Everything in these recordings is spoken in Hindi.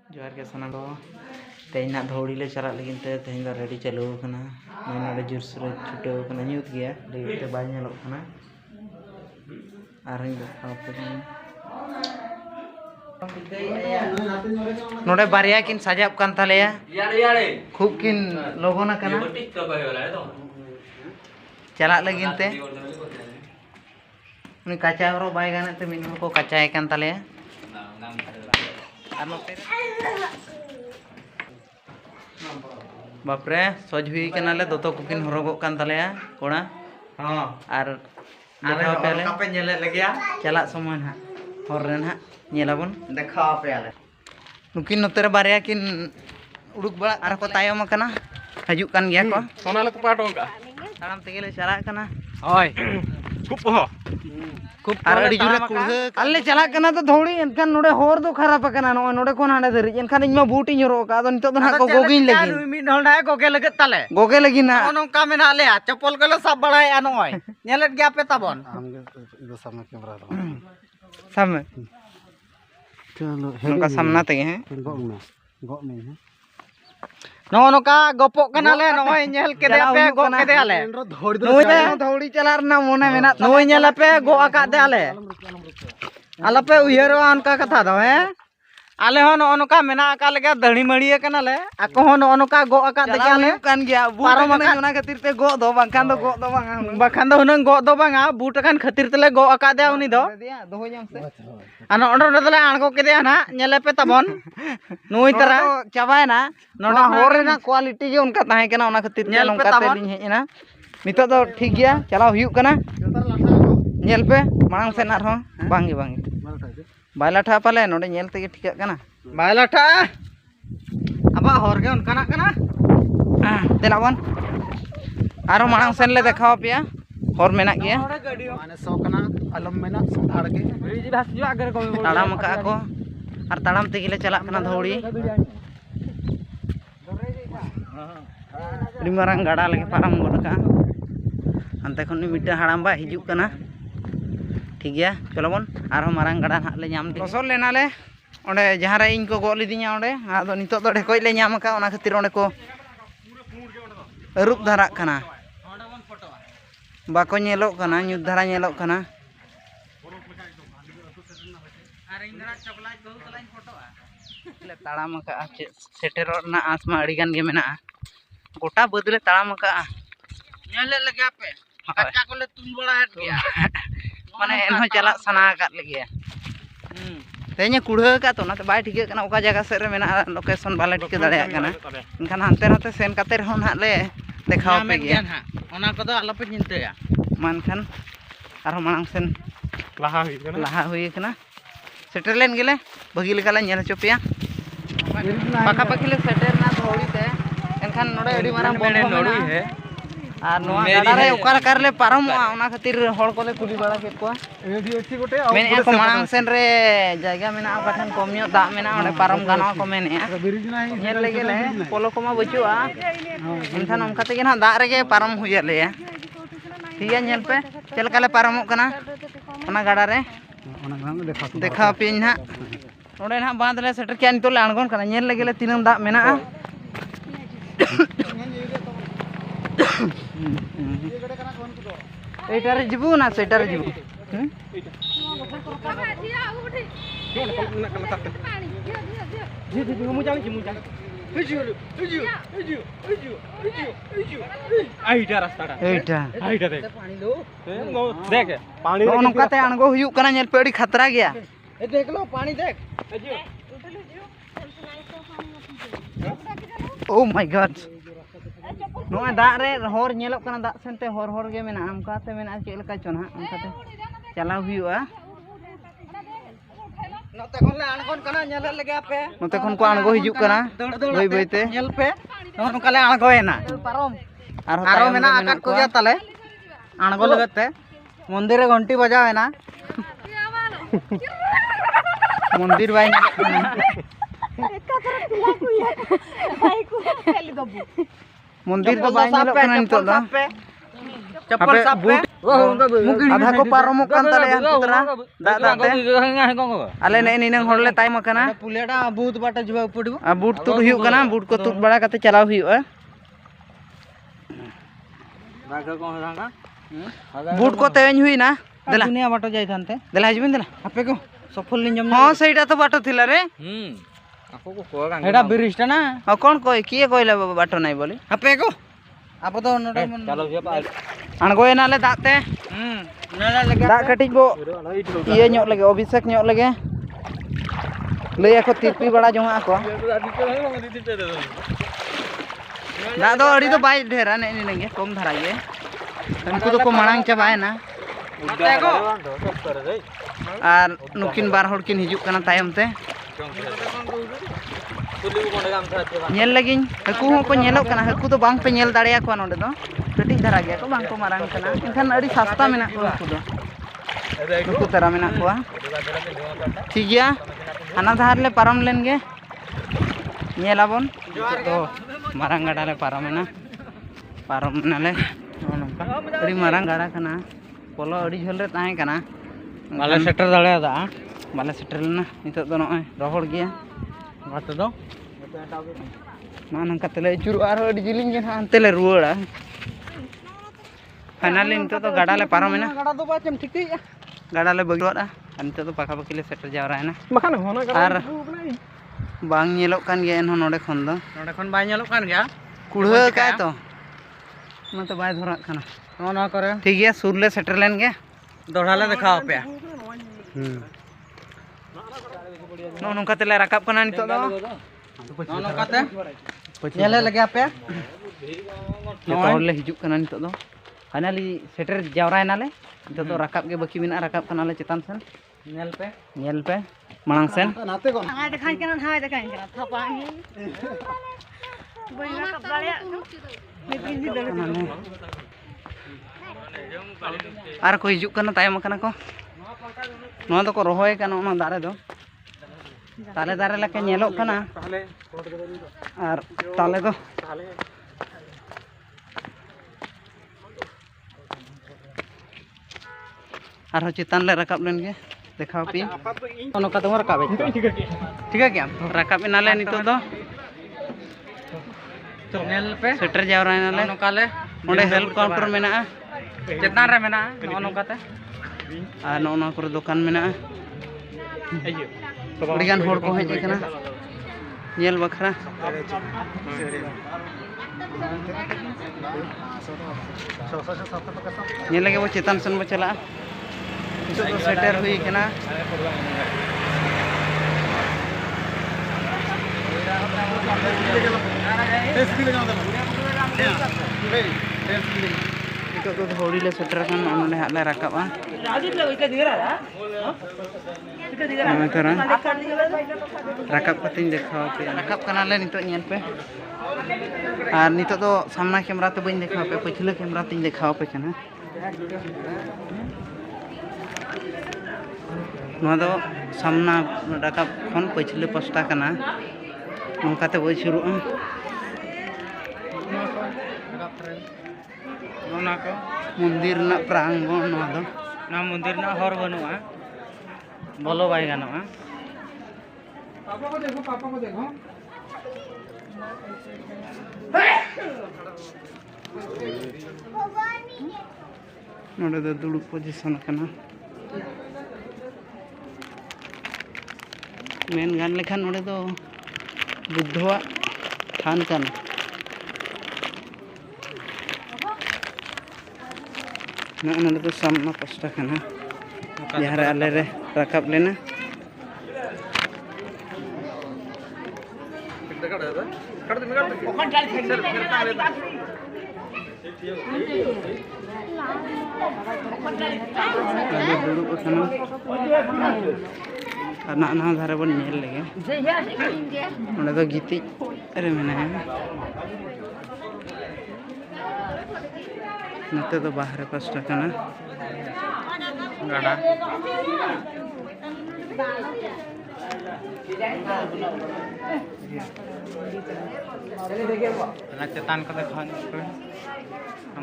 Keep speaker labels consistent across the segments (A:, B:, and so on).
A: जोहार के सना को तेना धौड़ी ले चला लगिन ते तेन दा रेडी चालू कना नोडे जुरसुर छुटेव कना न्यूत गया लेते बाय नेलो कना आरही देखा नोडे बारिया किन सजाब कान थालेया खूब किन लोगोना कना चला लगिन ते उनी काचा हरो बाय गाने ते मिन को काचाय कान थालेया बापरे सज हुई कनाले दोतो कुकिन हरगो कान तलेया कोड़ा हां आर देखा पेले कापे नेले लगिया चला समय ना हर रे ना नेलाबन देखा पेले नुकिन नोतरे बारिया किन उडुक बड़ा आर को तायम कना हजू कान गया को सोनाले को पाटो का ताराम तेगेले चला कना ओय खूब हो खूब आर अडी जुरे कुड़े अल्ले चला कना तो धौड़ी एनखान नोडे होर दो खराब कना नोडे कोन हांडे धरि एनखान इमा बूटी ñoro का दो नितो ना को गोगिन लगी मिड होल डाय गोगे लगत ताले गोगे लगी ना नोंका मेना ले चप्पल गलो सब बड़ाय अनोय नेलत गया पे तबन आमगे इदो सामने कैमरा दो सामने चलो नोंका सामना तेगे हैं गो में है नोका गपो कना ले नोय नेल केदे पे गो केदे आले धौड़ी चला रना मोने मेना नोय नेल पे गो आका दे आले आला पे उयरो अनका कथा दो है आले हो नोका मेना आका लगे दड़ी मड़िए कना ले आको हो नोका गो आका दे आले कान गया पारो मने ओना खातिर ते गो दो बांखान दो गो दो बांगा बाखान दो हुनंग गो दो बांगा बूट कान खातिर तले गो आका दे उनी दो दोहो जाम से आनो ओंडो तले आणगो केदे ना नेले पे तबन नुई तरा चाबाय ना नोडा होर रेना क्वालिटी जे उनका ताहे कना ओना खातिर ते नोंका ते लिन हेना नितो दो ठीक गया चलाव हुयु कना नेल पे मांग से ना रहो बांगी बांगी बायलाठा पाले नोडे नेल तेगे ठीक कना बायलाठा अबा होर गे उनका ना कना देलाबन आरो मांग सेन ले देखाव पिया होर मेना गया माने सो कना अलम मेना सुधार के ताड़ाम का को और ताड़ाम तेगे ले चला कना धौड़ी मारंग गाड़ा लगे पारम गोडका अंते खन मिटा हाड़ाम बा हिजू कना ठीक गया चलो बन आरो मारंग गाड़ा ना ले नाम फसल लेना ले ओंडे जहां रे इन को गो लिदिया ओंडे आदो नितो दो ढेकोय ले नाम का ओना खातिर ओंडे को रूप धारा कना बाको नेलो कना न्यू धारा नेलो कना आर इंद्रा चपलाज बहु तलाइन फोटोआ ले ताड़ाम का सेटेरो ना आसमा अड़ी गान गे मेना गोटा बदले ताड़ाम का नेले लगे पे कच्चा को ले तुम बड़ा हट गया माने एनहो चला सना का लगे तेने कुढ़ा का तो ना तो बाय ठीक कना ओका जगह से रे मेना लोकेशन बाले ठीक दाड़े कना इनखान हानते रहते सेन काते रहो ना ले देखाव पे गया ओना को दो आलोपे चिंताया मानखान आरो मांग सेन लाहा हुई कना सेटर लेन गेले बगी लेका ला नेल चोपिया पाका पाकी ले सेटर ना धौड़ी ते एनखान नोडे अडी मारंग बन नोडी है आर नोआ गाडा रे ओकार कर ले पारमोआ ओना खातिर होड़ कोले कुली बाड़ा के को एडीएससी गोटे मेने को मांग सेन रे जायगा मेना काठन कमियो दा मेना ओडे पारम गानो को मेने नेल ले गेले पोलो कोमा बचुआ एनखान ओम खाते ना दा रे पारम हुया ले ठीक है नेल पे चल काले पारमो कना ओना गाडा रे देखा पिन ना नोडे ना बांध ले सेटर के नितो ले अणगोन कना नेल ले गेले तिनम दा मेना एटारे जिबु ना सेटारे जिबु आइटा रास्ताडा एटा देख पानी लो देख पानी नोकाते अणगो हुयु कना नेल पे अडी खतरा गया ए देख लो पानी देख ओ माय गॉड नोआ दा रे होर नेलो कना दा सेनते होर होर गे मेना आमकाते मेना चेल का चोना आमकाते चलाव हुआ नोते कोन ले अणगोन कना नेल लगे पे नोते कोन को अणगो हिजु कना बई बईते नेल पे नोन काले अणगोएना पारम आरो मेना आकाट को गया तले अणगो लगते मंदिर रे घंटी बजावेना मंदिर बाई मंदिर तो बाई नेलो कना नितो दा चप्पल साफ पे आधा को पारमोग कान ताले पुतरा दा दाते आले ने निनंग होरले टाइम कना
B: पुलेटा बूट बाटा जुवा पड़बो
A: बूट तुड हुयु कना बूट को तुड बड़ा कते चलाव हुयुआ बूट को तेवें हुईना देला
B: दुनिया बाटो जाई थानते
A: देला हजबिन देला
B: आपे को सफल नि जम
A: हां सेटा तो बाटो थिला रे
B: आपको को कोगा एटा बिरिष्टा ना
A: कोन कोई किए कोइला बाटो नाही बोली
B: आपे को आप तो नोडे चलो जे
A: अणगोय नाले दाते
B: नाला लगे
A: दा कटिज बो इए ᱧᱚᱜ लगे अभिषेक ᱧᱚᱜ लगे लय को तिरपी बड़ा जोहा को दा दो अड़ी तो बाय ढेरा ने निनगे कम धरा ये उनको तो को मांग चाबाय ना और नुकिन बार हड़ किन हिजुक कना तायम ते नेल लगिन हकू हो को नेलो कना हकू तो बांग पे नेल दाड़िया को नोडे दो कटिज धरा गया को बांग को मारंग कना एनखान अड़ी सस्ता मेना को हकू दो हकू तरा मेना को ठीक गया हाना धार ले पारम लेनगे नेलाबन तो मारंग गाडा ले पारमेना पारम नाले अड़ी मारंग गाडा कना पोलो अड़ी झोल रे ताहे कना
B: बाले सेटर दाड़े दा
A: बाले सेटर लेना नितो दो नय रोहड़ गया
B: बात दो
A: मा नंका तेले चुरु आर अड़ी जिलिंग गे हांते ले रुवाड़ा फाइनली नितो तो गाडा ले पारमेना
B: गाडा दो बाचम ठीक है
A: गाडा ले बगवाड़ा नितो तो पाखा पाखी ले सेटर जावरायना
B: मखान होना
A: आर बांग नेलोक कान गया एन नोडे खन दो
B: नोडे खन बाय नेलोक कान गया
A: कुढ़ा का तो ना तो बाय धरा खाना
B: ना करे
A: ठीक गया सुरले सेटर लेन गे
B: दोढ़ा ले दिखाओ पे
A: नो नोंका तेले राकाब कना नितो दो
B: नो काते नेले लगे पे
A: नितो ले हिजुक कना नितो दो फाइनली सेटर जावरायना ले नितो तो राकाब गे बाकी मेना राकाब कना ले चेतान सेन नेल पे मांग सेन
B: नाते को
C: हाय देखाई कना थापा बई राकाब दाड़िया नितिन दे
A: आर को हिजुक कना तायम कना को नो तो को रोहय कना ओना दारे दो ताले दारे लके नेलोक कना आर ताले दो आरो चेतान ले राकाब लेन गे देखाओ पी
B: ओनो का तुम रकाबे
A: ठीक है क्या राकाब इनाले नितो दो
B: नेल पे
A: सेटर जावरायना ले
B: ओनो काले
A: ओंडे हेल्प काउंटर मेना
B: चेतान रे मेना ओनो काते
A: आर नोना करे दुकान मेना अड़ीगान होड़ को हेज कना नेल बखरा नेल लगे वो चेतान सन बो चला तो सेटर हुई कना तो थोड़ी ले सेटर kan ओनले हाले राकाबा राकाब कतिन देखाओ पे राकाब कना ले नितो नेल पे आर नितो तो सामना कैमरा तो बइन देखाओ पे पछले कैमरा तिन देखाओ पे कना नो दो सामना राकाब खन पछले पस्ता कना नोकाते बो शुरू मंदिर ना प्रांगण
B: ना मंदिर ना हर बनुआ बोलो बाय गानोआ पापा को देखो
A: नोडे दो दुड़ुब पोजीशन कना मेन गान लेखान नोडे दो बुद्धवा थान कना ना तो सामना पस्ता कना जहाँ रे आले रे राकाब लेना दुड़ुब कना ना धारे बन नेल लगे ओंडे दो गितिज रे मेनाया नते तो बाहर पस्ता कना
B: गाड़ा चेतान को देखा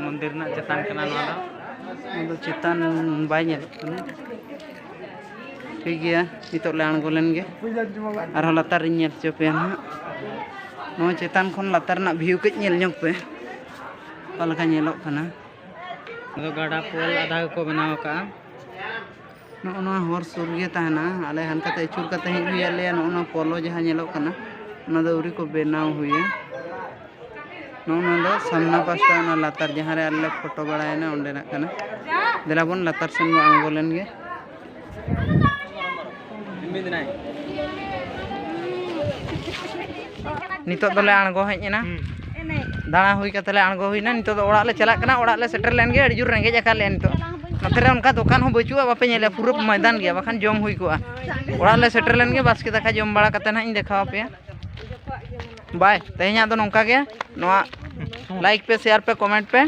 B: मंदिर ना चेतान कना नोदा
A: ᱟᱫᱚ ᱪᱮᱛᱟᱱ ᱵᱟᱭ ᱧᱮᱞᱚᱜ ᱠᱟᱱᱟ ᱴᱷᱤक गया नितोग ले आंगो लेन गे आरो लातार ᱧᱮᱞ ᱦᱚᱪᱚ ᱯᱮᱭᱟ ᱱᱟᱦᱟᱜ ᱱᱚᱣᱟ ᱪᱮᱛᱟन ᱠᱷᱚᱱ ᱞᱟᱛᱟᱨ ᱨᱮᱱᱟᱜ ᱵᱷᱤᱭᱩ ᱠᱟᱹᱡ ᱧᱮᱞ ᱧᱚᱜ ᱯᱮ ᱚᱠᱟ ᱞᱮᱠᱟ ᱧᱮᱞᱚᱜ ᱠᱟᱱᱟ
B: ᱟᱫᱚ ᱜᱟᱰᱟ ᱯᱳᱞ ᱟᱫᱷᱟ ᱜᱮᱠᱚ ᱵᱮᱱᱟᱣ ᱟᱠᱟᱜᱼᱟ
A: ᱱᱚᱜᱼᱚ ᱱᱚᱣᱟ ᱦᱚᱨ ᱥᱩᱨ ᱜᱮ ᱛᱟᱦᱮᱱᱟ ᱟᱞᱮ ᱦᱟᱱᱠᱟᱛᱮ ᱟᱹᱪᱩᱨ ᱠᱟᱛᱮ ᱦᱮᱡ ᱦᱩᱭ ᱟᱞᱮᱭᱟ ᱱᱚᱜᱼᱚ ᱱᱚᱣᱟ ᱯᱚᱞᱚ ᱡᱟᱦᱟᱸ ᱧᱮᱞᱚᱜ ᱠᱟᱱᱟ ᱚᱱᱟ ᱫᱚ ᱟᱹᱣᱨᱤ ᱠᱚ ᱵᱮᱱᱟᱣ ᱦᱩᱭᱟ ᱱᱚᱜᱼᱚ ᱱᱚᱣᱟ ᱫᱚ ᱥᱟᱢᱱᱟ ᱯᱟᱥᱴᱟ ᱚᱱᱟ ᱞᱟᱛᱟᱨ ᱡᱟᱦᱟᱸ ᱨᱮ ᱟᱞᱮ ᱯᱷᱳᱴᱳ ᱵᱟᱲᱟᱭᱮᱱᱟ ᱚᱸᱰᱮᱱᱟᱜ ᱠᱟᱱᱟ ᱫᱮᱞᱟ ᱵᱚᱱ ᱞᱟᱛᱟर ᱥᱮᱱ ᱵᱚᱱ ᱟᱬᱜᱚ ᱞᱮᱱ ᱜᱮ नितो दोले आणगो हेजना दाणा हुई कते ले आणगो हुईना नितो दो ओड़ा ले चला कना ओड़ा ले सेटर लेन गे अड़ी जुर रेंगे जाका ले नितो नतरे उनका दुकान हो बचुआ बापे नेले पूरा मैदान गया बखान जम हुई कोआ ओड़ा ले सेटर लेन गे बास्के दाका जम बड़ा कते ना इन देखावा पे बाय तेहना दो नोंका गे नोआ लाइक पे शेयर पे कमेंट पे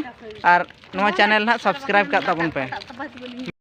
A: और नोआ चैनल ना सब्सक्राइब का ताबन पे